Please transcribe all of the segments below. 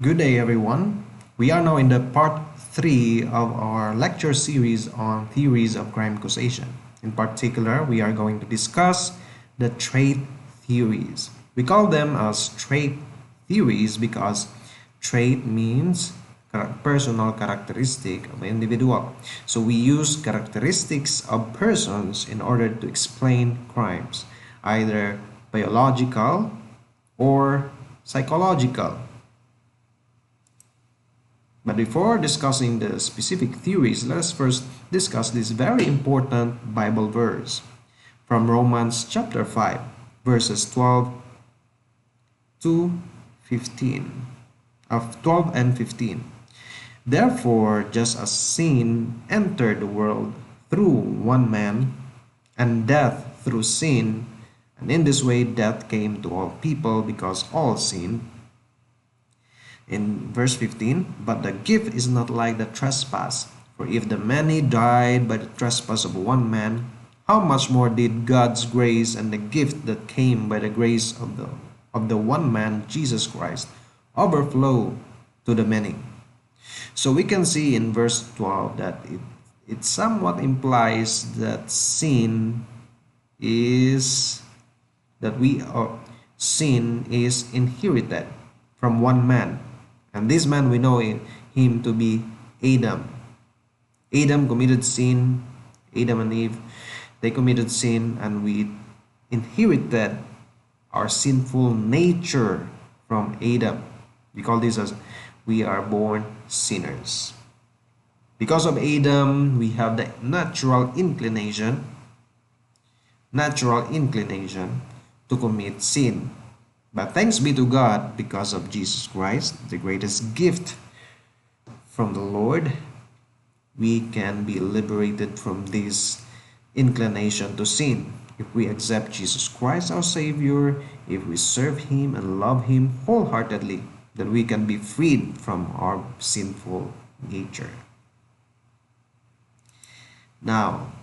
Good day, everyone. We are now in the part 3 of our lecture series on theories of crime causation. In particular, we are going to discuss the trait theories. We call them as trait theories because trait means personal characteristic of an individual. So we use characteristics of persons in order to explain crimes, either biological or psychological. But before discussing the specific theories, let us first discuss this very important Bible verse from Romans chapter 5, verses 12 to 15, of 12 and 15. Therefore, just as sin entered the world through one man, and death through sin, and in this way death came to all people because all sinned. In verse 15, but the gift is not like the trespass. For if the many died by the trespass of one man, how much more did God's grace and the gift that came by the grace of the one man, Jesus Christ, overflow to the many? So we can see in verse 12 that it somewhat implies that sin is sin is inherited from one man. And this man, we know him to be Adam. Adam committed sin. Adam and Eve, they committed sin, and we inherited our sinful nature from Adam. We call this as we are born sinners. Because of Adam, we have the natural inclination to commit sin. But thanks be to God, because of Jesus Christ, the greatest gift from the Lord, we can be liberated from this inclination to sin. If we accept Jesus Christ our Savior, if we serve Him and love Him wholeheartedly, then we can be freed from our sinful nature. Now,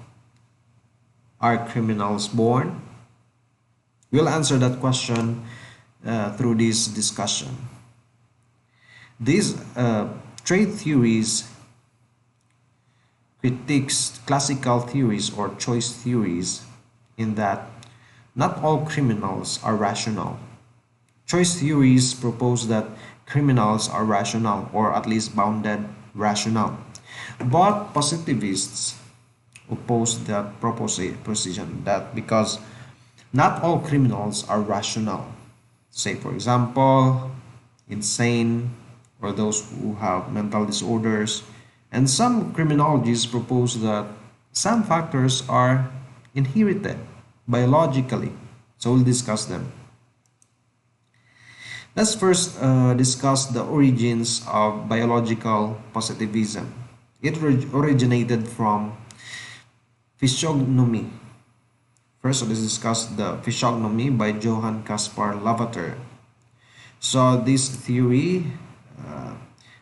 are criminals born? We'll answer that question through this discussion. These trait theories critiques classical theories or choice theories in that not all criminals are rational. Choice theories propose that criminals are rational, or at least bounded rational. But positivists oppose that proposition, that because not all criminals are rational. Say, for example, insane or those who have mental disorders. And some criminologists propose that some factors are inherited biologically. So we'll discuss them. Let's first discuss the origins of biological positivism. It originated from physiognomy. First, let's discuss the physiognomy by Johann Kaspar Lavater. So this theory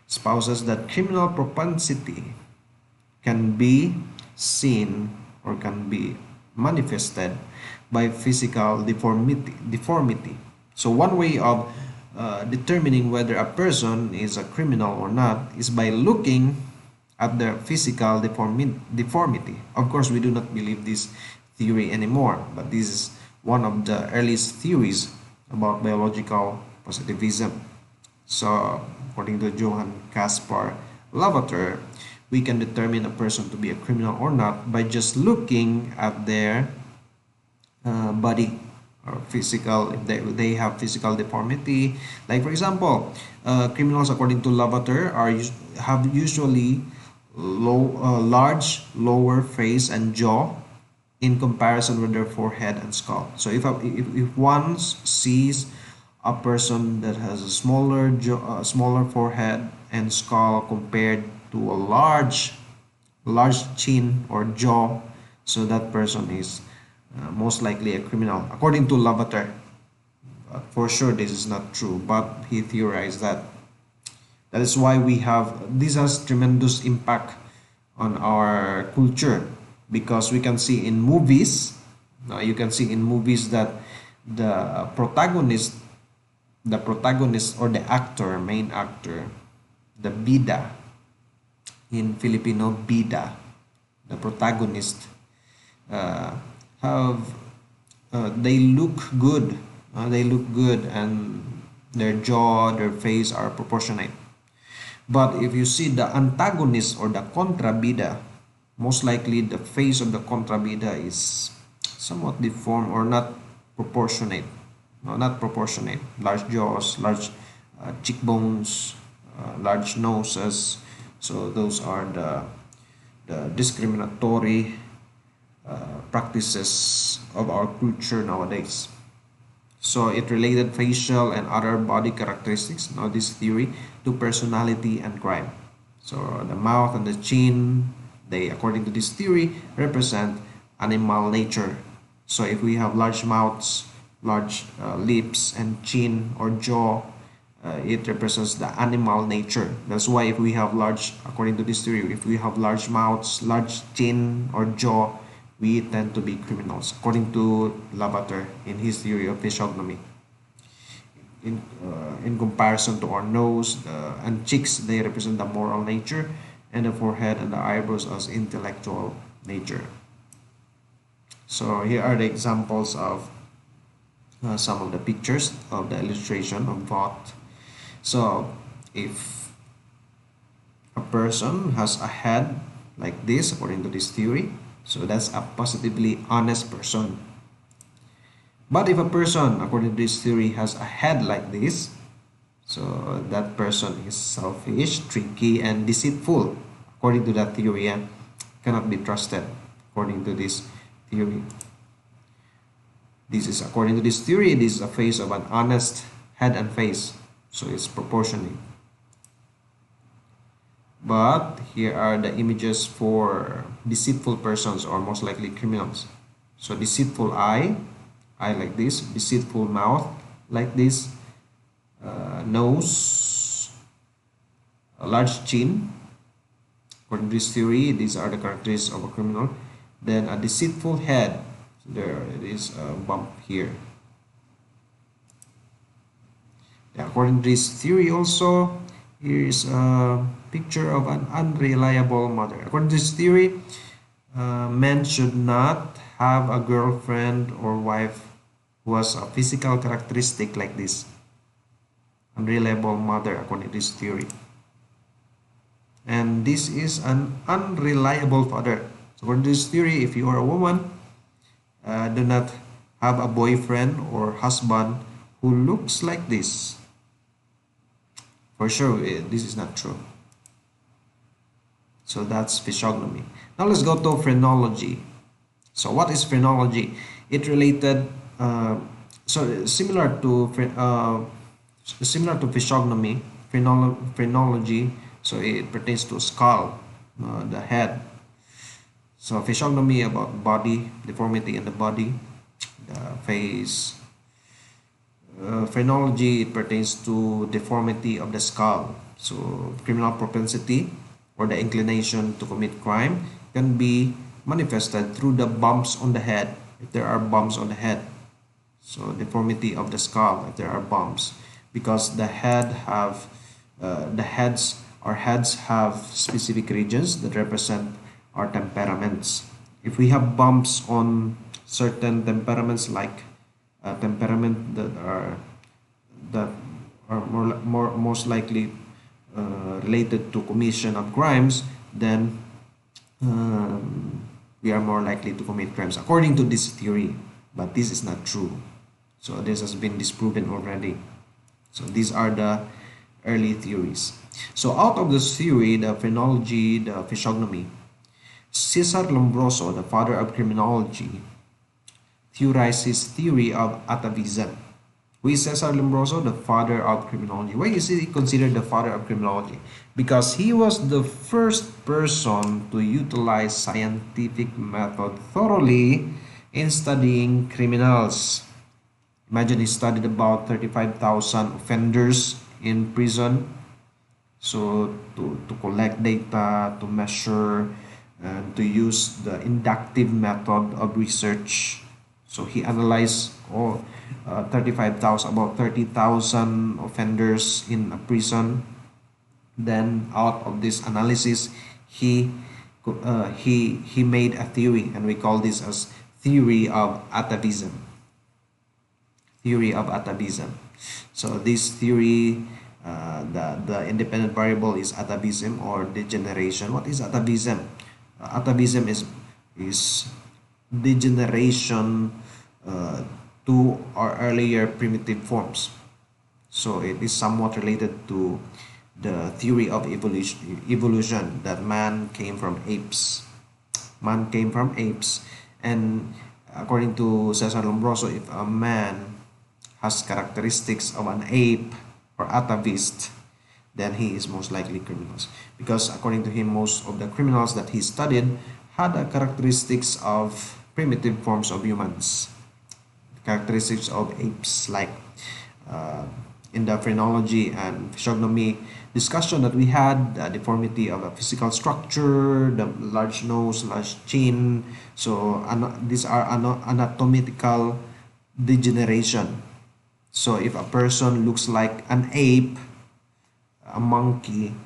espouses that criminal propensity can be seen or can be manifested by physical deformity. So one way of determining whether a person is a criminal or not is by looking at their physical deformity. Of course, we do not believe this theory anymore, but this is one of the earliest theories about biological positivism. So according to Johann Kaspar Lavater, we can determine a person to be a criminal or not by just looking at their body or physical, if they have physical deformity. Like for example, criminals according to Lavater have usually large lower face and jaw in comparison with their forehead and skull. So if one sees a person that has a smaller forehead and skull compared to a large chin or jaw, so that person is most likely a criminal, according to Lavater. For sure, this is not true, but he theorized that. That is why this has tremendous impact on our culture, because we can see in movies, you can see in movies that the protagonist the protagonist or the actor, main actor, the bida, in Filipino bida, the protagonist, uh, have they look good. They look good, and their jaw, their face are proportionate. But if you see the antagonist or the contrabida, most likely the face of the contrabida is somewhat deformed or not proportionate. No, not proportionate. Large jaws, large cheekbones, large noses. So those are the discriminatory practices of our culture nowadays. So it related facial and other body characteristics, now this theory, to personality and crime. So the mouth and the chin, they, according to this theory, represent animal nature. So if we have large mouths, large lips and chin or jaw, it represents the animal nature. That's why if we have large, according to this theory, if we have large mouths, large chin or jaw, we tend to be criminals, according to Lavater in his theory of physiognomy. In comparison to our nose and cheeks, they represent the moral nature, and the forehead and the eyebrows as intellectual nature. So here are the examples of some of the pictures of the illustration of thought. So if a person has a head like this, according to this theory, so that's a positively honest person. But if a person, according to this theory, has a head like this, so that person is selfish, tricky, and deceitful. According to that theory, cannot be trusted. According to this theory, this is according to this theory. This is a face of an honest head and face, so it's proportionate. But here are the images for deceitful persons or most likely criminals. So deceitful eye like this, deceitful mouth like this, nose, a large chin. According to this theory, these are the characteristics of a criminal. Then a deceitful head. So there it is, a bump here. According to this theory also, here is a picture of an unreliable mother. According to this theory, men should not have a girlfriend or wife who has a physical characteristic like this. Unreliable mother, according to this theory. And this is an unreliable father. So according to this theory, if you are a woman, do not have a boyfriend or husband who looks like this. For sure, this is not true. So that's physiognomy. Now let's go to phrenology. So what is phrenology? It related, so similar to physiognomy, phrenology. So it pertains to skull, the head. So physiognomy about body, deformity in the body, the face. Phrenology, it pertains to deformity of the skull. So criminal propensity or the inclination to commit crime can be manifested through the bumps on the head, if there are bumps on the head. So deformity of the skull, if there are bumps, because the heads have specific regions that represent our temperaments. If we have bumps on certain temperaments, like temperament that are most likely related to commission of crimes, then we are more likely to commit crimes, according to this theory. But this is not true. So this has been disproven already. So these are the early theories. So out of this theory, the phrenology, the physiognomy, Cesare Lombroso, the father of criminology, theorized his theory of atavism. Who is Cesare Lombroso? The father of criminology. Why is he considered the father of criminology? Because he was the first person to utilize scientific method thoroughly in studying criminals. Imagine, he studied about 35,000 offenders in prison. So to collect data, to measure, and to use the inductive method of research. So he analyzed all 35,000, about 30,000 offenders in a prison. Then out of this analysis, he he made a theory, and we call this as theory of atavism. Theory of atavism. So this theory, the independent variable is atavism or degeneration. What is atavism? Atavism is degeneration to or earlier primitive forms. So it is somewhat related to the theory of evolution, that man came from apes. Man came from apes, and according to Cesare Lombroso, if a man has characteristics of an ape or atavist, then he is most likely criminals. Because according to him, most of the criminals that he studied had the characteristics of primitive forms of humans, characteristics of apes, like in the phrenology and physiognomy discussion that we had, the deformity of a physical structure, the large nose, large chin. So these are anatomical degeneration. So if a person looks like an ape, a monkey,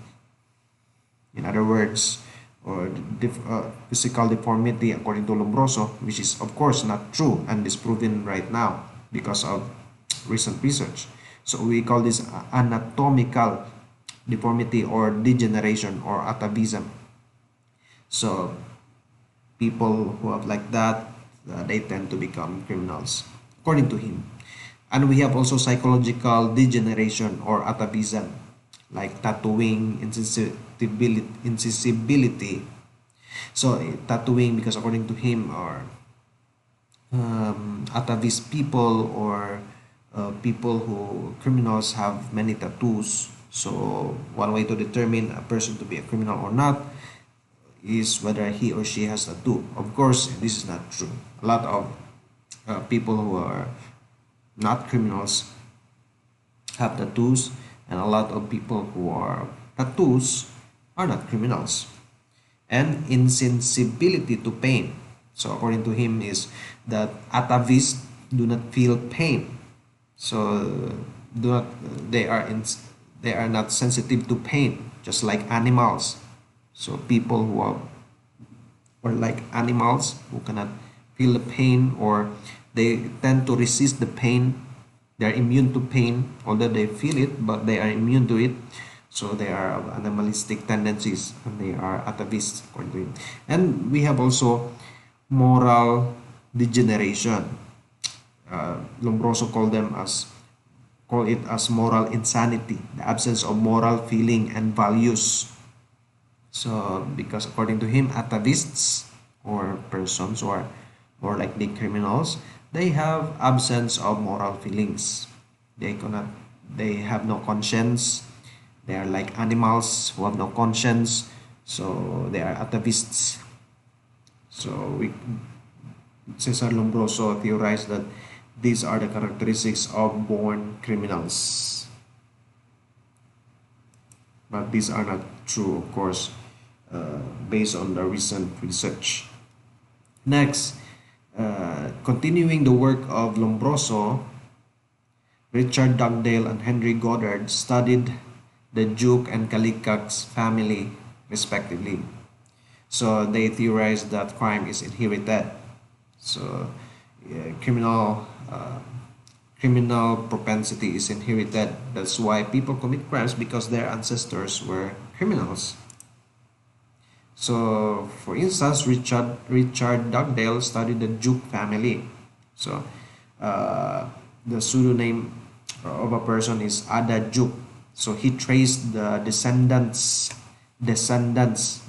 in other words, or physical deformity according to Lombroso, which is of course not true and disproven right now because of recent research. So we call this anatomical deformity or degeneration or atavism. So people who have like that, they tend to become criminals according to him. And we have also psychological degeneration or atavism, like tattooing, insensibility. So tattooing, because according to him, are atavist people, or people who criminals have many tattoos. So one way to determine a person to be a criminal or not is whether he or she has a tattoo. Of course, this is not true. A lot of people who are not criminals have tattoos, and a lot of people who are tattoos are not criminals. And insensibility to pain. So according to him is that atavists do not feel pain. So do not they are not sensitive to pain, just like animals. So people who are or like animals who cannot feel the pain, or they tend to resist the pain. They are immune to pain, although they feel it, but they are immune to it. So they are of animalistic tendencies, and they are atavists according to him. And we have also moral degeneration. Lombroso call it as moral insanity, the absence of moral feeling and values. So because according to him, atavists or persons who are more likely criminals, they have absence of moral feelings. They have no conscience. They are like animals who have no conscience. So they are atavists. So Cesare Lombroso theorized that these are the characteristics of born criminals. But these are not true, of course, based on the recent research. Next, continuing the work of Lombroso, Richard Dugdale and Henry Goddard studied the Jukes and Kallikaks family, respectively. So they theorized that crime is inherited. So criminal propensity is inherited. That's why people commit crimes, because their ancestors were criminals. So, for instance, Richard Dugdale studied the Jukes family. So, the pseudonym of a person is Ada Jukes. So he traced the descendants,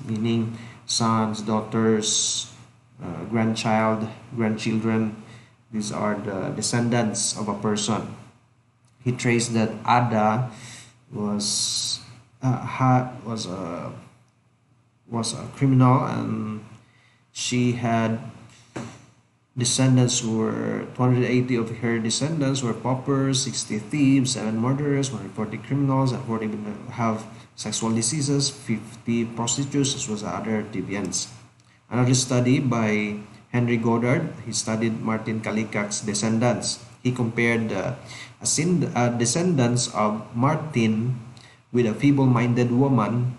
meaning sons, daughters, grandchildren. These are the descendants of a person. He traced that Ada was a criminal, and she had descendants who were 280 of her descendants were paupers, 60 thieves, 7 murderers, 140 criminals, and 40 have sexual diseases, 50 prostitutes, as well as other deviants. Another study by Henry Goddard, he studied Martin Kallikaks' descendants. He compared the descendants of Martin with a feeble-minded woman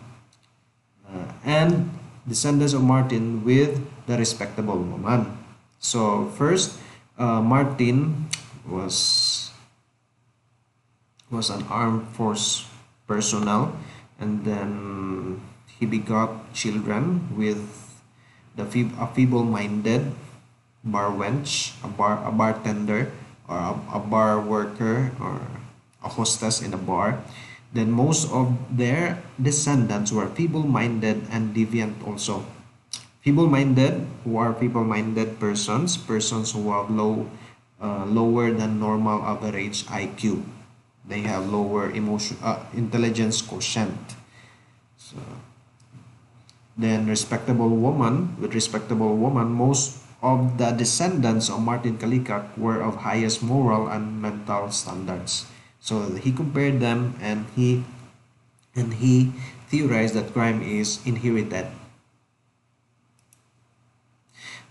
and descendants of Martin with the respectable woman. So first, Martin was an armed force personnel, and then he begot children with a feeble-minded bar wench, a bartender, or a bar worker, or a hostess in a bar. Then most of their descendants were feeble-minded and deviant also. Feeble-minded, who are feeble-minded persons who have lower than normal average IQ. They have lower intelligence quotient. So then respectable woman, most of the descendants of Martin Kallikak were of highest moral and mental standards. So he compared them, and he theorized that crime is inherited.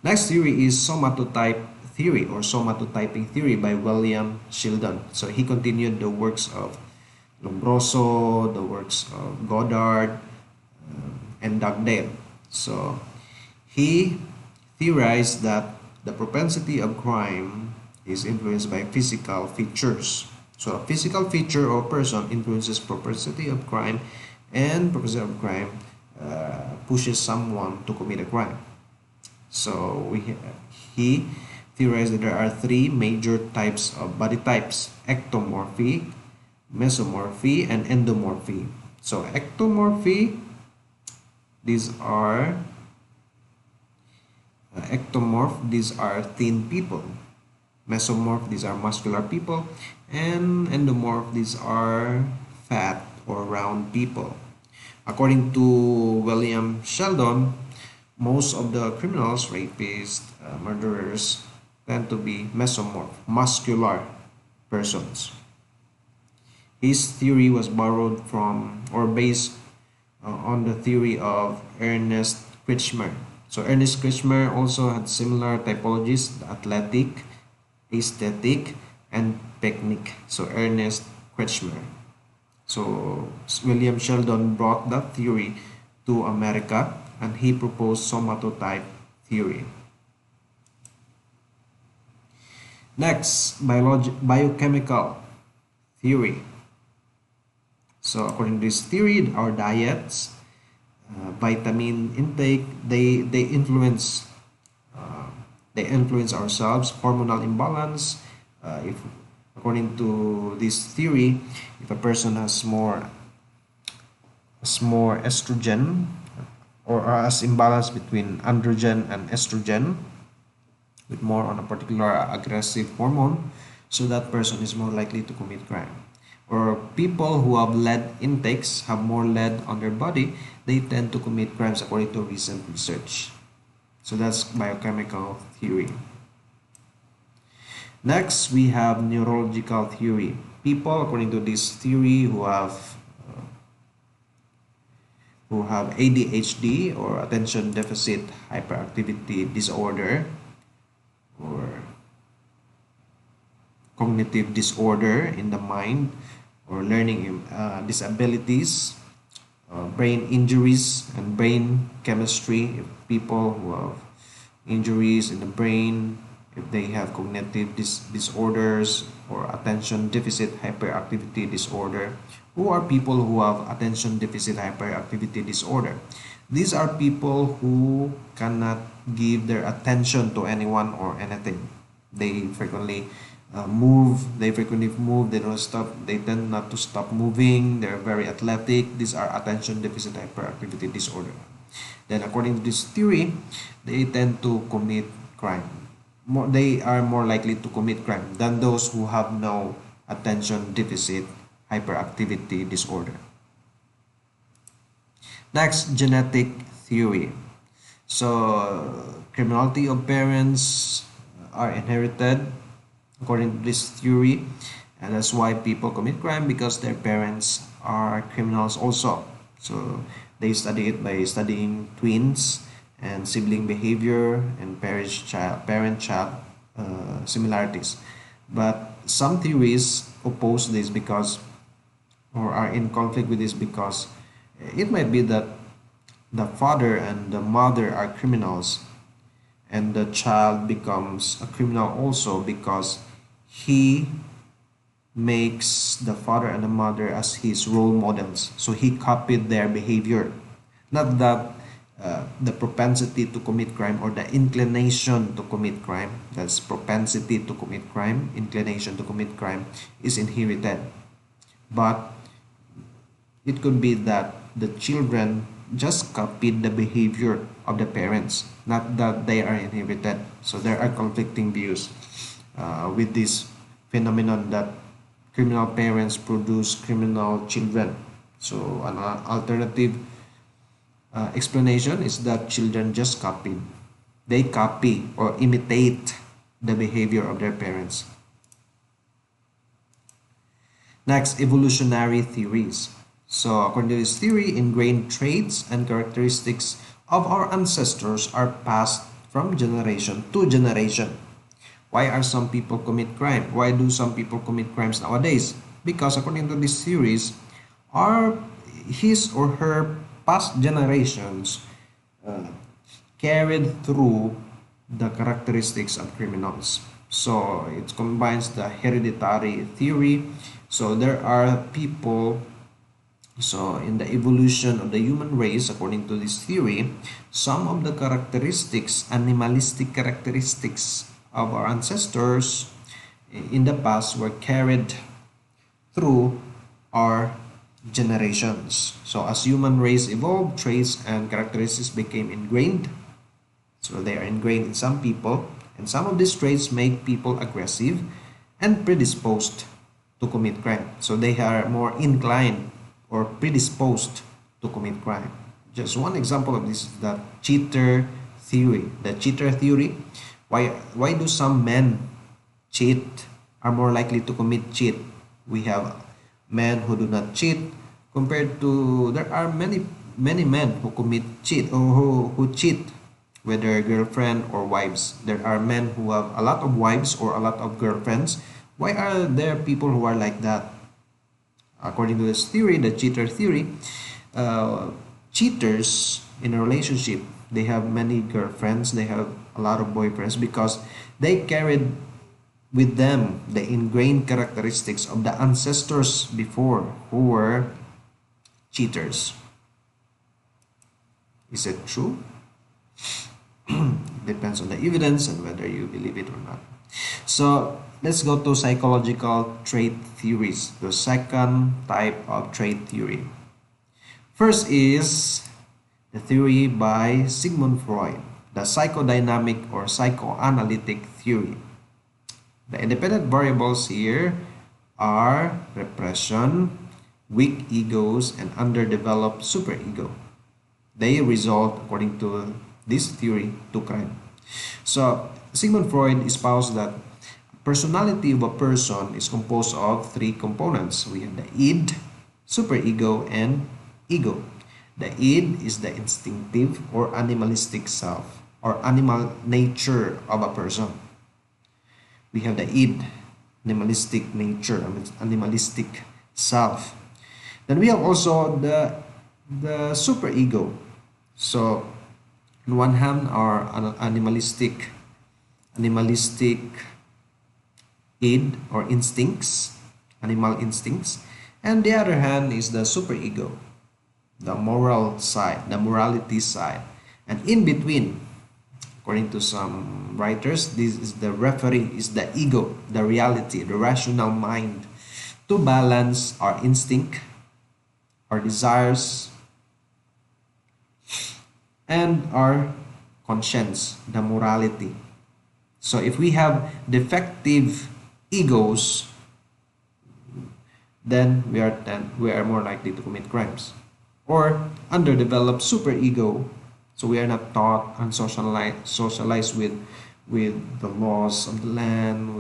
Next theory is somatotype theory, or somatotyping theory, by William Sheldon. So he continued the works of Lombroso, the works of Goddard, and Dugdale. So he theorized that the propensity of crime is influenced by physical features. So a physical feature or person influences propensity of crime, and propensity of crime pushes someone to commit a crime. So he theorized that there are three major types of body types: ectomorphy, mesomorphy, and endomorphy. So ectomorphy, these are these are thin people. Mesomorph, these are muscular people. And endomorph, these are fat or round people. According to William Sheldon, most of the criminals, rapists, murderers tend to be mesomorph, muscular persons. His theory was borrowed from, or based on the theory of Ernest Kretschmer. So Ernest Kretschmer also had similar typologies: the athletic, aesthetic, and technique. So Ernest Kretschmer. So William Sheldon brought that theory to America, and he proposed somatotype theory. Next, biochemical theory. So according to this theory, our diets, vitamin intake, they influence ourselves. Hormonal imbalance. If according to this theory, if a person has more estrogen, or has imbalance between androgen and estrogen, with more on a particular aggressive hormone, so that person is more likely to commit crime. Or people who have lead intakes, have more lead on their body, they tend to commit crimes according to recent research. So that's biochemical theory. Next, we have neurological theory. People, according to this theory, who have ADHD, or attention deficit hyperactivity disorder, or cognitive disorder in the mind, or learning disabilities, brain injuries, and brain chemistry. If people who have injuries in the brain, if they have cognitive disorders, or attention deficit hyperactivity disorder. Who are people who have attention deficit hyperactivity disorder? These are people who cannot give their attention to anyone or anything. They frequently move, they don't stop, they tend not to stop moving, they're very athletic. These are attention deficit hyperactivity disorder. Then according to this theory, they tend to commit crime. They are more likely to commit crime than those who have no attention deficit hyperactivity disorder. Next, genetic theory. So criminality of parents are inherited according to this theory, and that's why people commit crime, because their parents are criminals also. So they study it by studying twins and sibling behavior and parent-child similarities. But some theories oppose this because, or are in conflict with this because it might be that the father and the mother are criminals, and the child becomes a criminal also because he makes the father and the mother as his role models. So he copied their behavior. Not that the propensity to commit crime or the inclination to commit crime, that's propensity to commit crime, inclination to commit crime, is inherited. But it could be that the children just copied the behavior of the parents, not that they are inherited. So there are conflicting views with this phenomenon that criminal parents produce criminal children. So an alternative explanation is that children just copied. They copy or imitate the behavior of their parents. Next, evolutionary theories. So according to this theory, ingrained traits and characteristics of our ancestors are passed from generation to generation. Why are some people commit crime? Why do some people commit crimes nowadays? Because according to this theories, are his or her past generations uh, carried through the characteristics of criminals. So it combines the hereditary theory. So there are people, so in the evolution of the human race, according to this theory, some of the characteristics, animalistic characteristics of our ancestors in the past were carried through our generations. So as human race evolved, traits and characteristics became ingrained. So they are ingrained in some people, and some of these traits make people aggressive and predisposed to commit crime. So they are more inclined or predisposed to commit crime. Just one example of this is the cheater theory. The cheater theory, why do some men cheat, are more likely to commit cheat? We have men who do not cheat compared to, there are many men who commit cheat or who cheat with their girlfriend or wives. There are men who have a lot of wives or a lot of girlfriends. Why are there people who are like that? According to this theory, the cheater theory, cheaters in a relationship, they have many girlfriends, they have a lot of boyfriends because they carried with them the ingrained characteristics of the ancestors before who were cheaters. Is it true? Depends on the evidence and whether you believe it or not. So let's go to psychological trait theories, the second type of trait theory. First is the theory by Sigmund Freud, the psychodynamic or psychoanalytic theory. The independent variables here are repression, weak egos, and underdeveloped superego. They result, according to this theory, to crime. So Sigmund Freud espoused that personality of a person is composed of three components. We have the id, superego, and ego. The id is the instinctive or animalistic self or animal nature of a person. We have the id, animalistic nature, animalistic self. Then we have also the superego. So on one hand are animalistic id or instincts, animal instincts, and the other hand is the superego, the moral side, the morality side. And in between, according to some writers, this is the referee, is the ego, the reality, the rational mind, to balance our instinct, our desires, and our conscience, the morality. So if we have defective egos, then we are more likely to commit crimes. Or underdeveloped superego, so we are not taught and socialized with the laws of the land,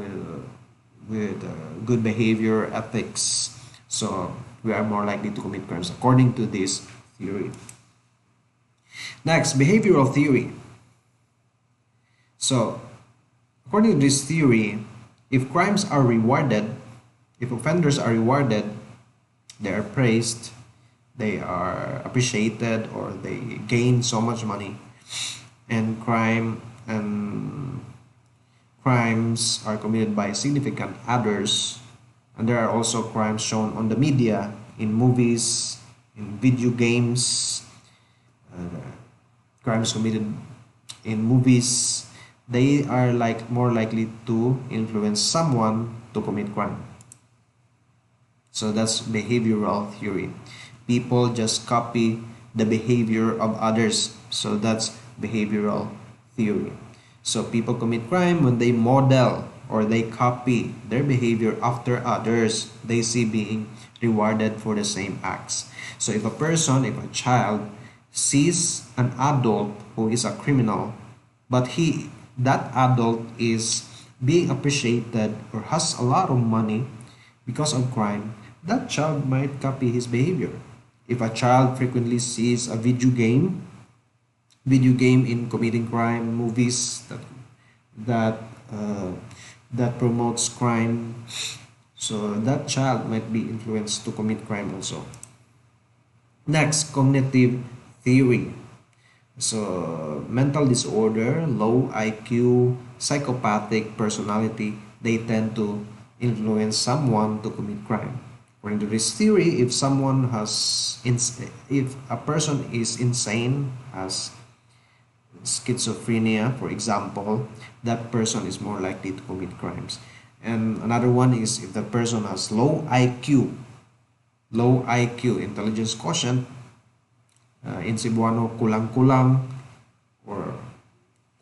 with good behavior, ethics. So we are more likely to commit crimes according to this theory. Next, behavioral theory. So according to this theory, If crimes are rewarded, if offenders are rewarded, they are praised, they are appreciated, or they gain so much money, and crimes are committed by significant others, and there are also crimes shown on the media, in movies, in video games, uh, crimes committed in movies, they are more likely to influence someone to commit crime. So that's behavioral theory. People just copy the behavior of others. So that's behavioral theory. So people commit crime when they model or they copy their behavior after others they see being rewarded for the same acts. So if a child sees an adult who is a criminal, but that adult is being appreciated or has a lot of money because of crime, that child might copy his behavior. If a child frequently sees a video game in committing crime, movies that uh, that promotes crime, so that child might be influenced to commit crime also. Next, cognitive theory. So mental disorder, low IQ, psychopathic personality, they tend to influence someone to commit crime. According to this theory, if a person is insane, has schizophrenia, for example, that person is more likely to commit crimes. And another one is if the person has low IQ, intelligence quotient, in Cebuano, kulang-kulang or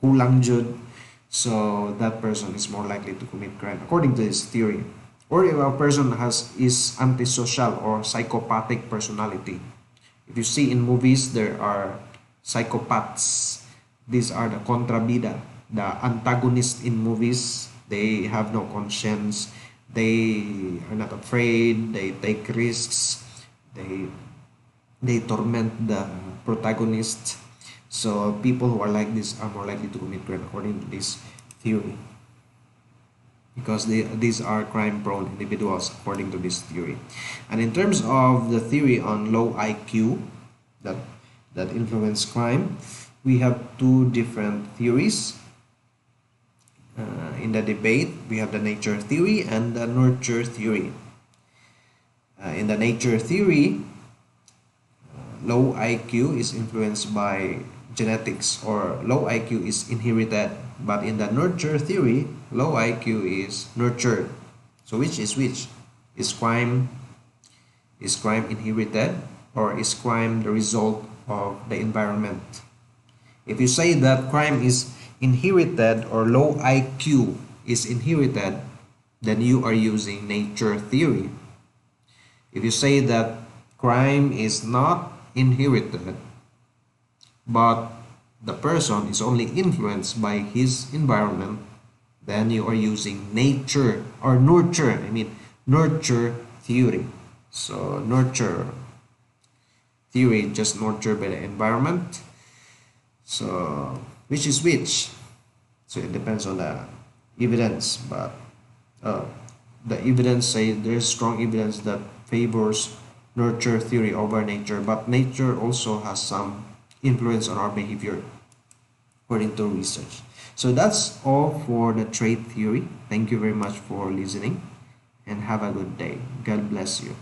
kulang jud. So that person is more likely to commit crime according to this theory. Or if a person is antisocial or psychopathic personality. If you see in movies, there are psychopaths. These are the contrabida, the antagonist in movies. They have no conscience. They are not afraid. They take risks. They torment the protagonist. So people who are like this are more likely to commit crime according to this theory, because these are crime-prone individuals according to this theory. And in terms of the theory on low IQ that influence crime, we have two different theories. In the debate, we have the nature theory and the nurture theory. In the nature theory, low IQ is influenced by genetics, or low IQ is inherited. But in the nurture theory, low IQ is nurtured. So which is which? Is crime inherited, or is crime the result of the environment? If you say that crime is inherited or low IQ is inherited, then you are using nature theory. If you say that crime is not inherited, but the person is only influenced by his environment, then you are using nature or nurture theory. So nurture theory just nurtured by the environment. So which is which? So it depends on the evidence, but the evidence say there's strong evidence that favors nurture theory over nature, but nature also has some influence on our behavior according to research. So that's all for the trait theory. Thank you very much for listening, and have a good day. God bless you.